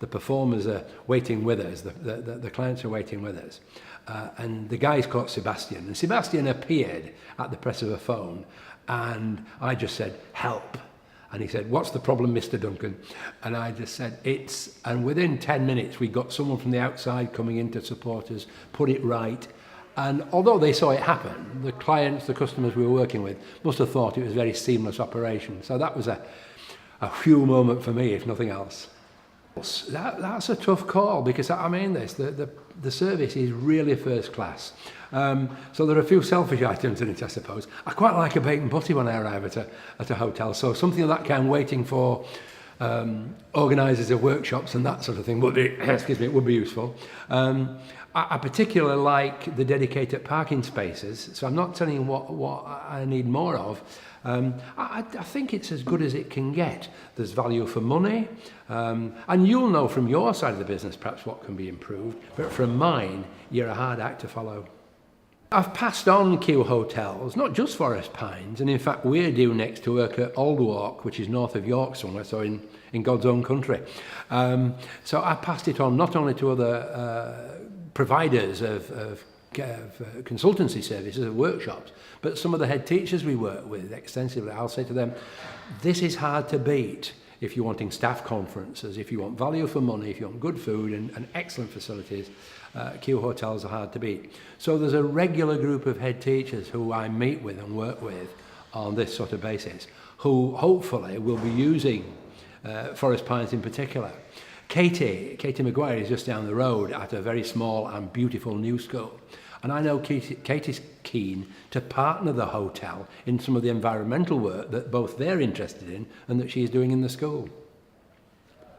the performers are waiting with us, the clients are waiting with us. And the guy's called Sebastian, and Sebastian appeared at the press of a phone, and I just said, help. And he said, what's the problem, Mr. Duncan? And I just said, and within 10 minutes, we got someone from the outside coming in to support us, put it right. And although they saw it happen, the clients, the customers we were working with, must have thought it was a very seamless operation. So that was a phew moment for me, if nothing else. That's a tough call, because I mean this, the service is really first class. So there are a few selfish items in it, I suppose. I quite like a bacon butty when I arrive at a hotel, so something of that kind, waiting for organisers of workshops and that sort of thing would be, it would be useful. I particularly like the dedicated parking spaces, so I'm not telling you what I need more of. I think it's as good as it can get. There's value for money, and you'll know from your side of the business perhaps what can be improved, but from mine, you're a hard act to follow. I've passed on QHotels, not just Forest Pines, and in fact we're due next to work at Aldwark, which is north of York somewhere, so in God's own country. So I passed it on not only to other providers of consultancy services, of workshops, but some of the head teachers we work with extensively. I'll say to them, this is hard to beat if you're wanting staff conferences, if you want value for money, if you want good food and excellent facilities. QHotels are hard to beat. So there's a regular group of head teachers who I meet with and work with on this sort of basis, who hopefully will be using Forest Pines in particular. Katie Maguire is just down the road at a very small and beautiful new school. And I know Katie's keen to partner the hotel in some of the environmental work that both they're interested in and that she's doing in the school.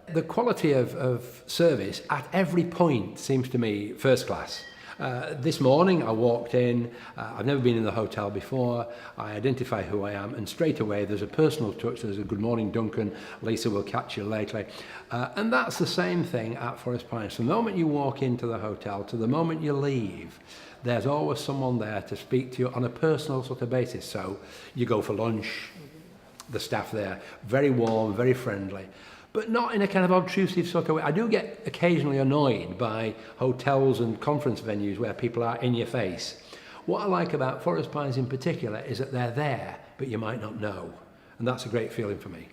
The quality of service at every point seems to me first class. This morning I walked in, I've never been in the hotel before, I identify who I am, and straight away there's a personal touch, there's a good morning Duncan, Lisa will catch you later. And that's the same thing at Forest Pines. From the moment you walk into the hotel to the moment you leave, there's always someone there to speak to you on a personal sort of basis. So you go for lunch, the staff there, very warm, very friendly, but not in a kind of obtrusive sort of way. I do get occasionally annoyed by hotels and conference venues where people are in your face. What I like about Forest Pines in particular is that they're there, but you might not know. And that's a great feeling for me.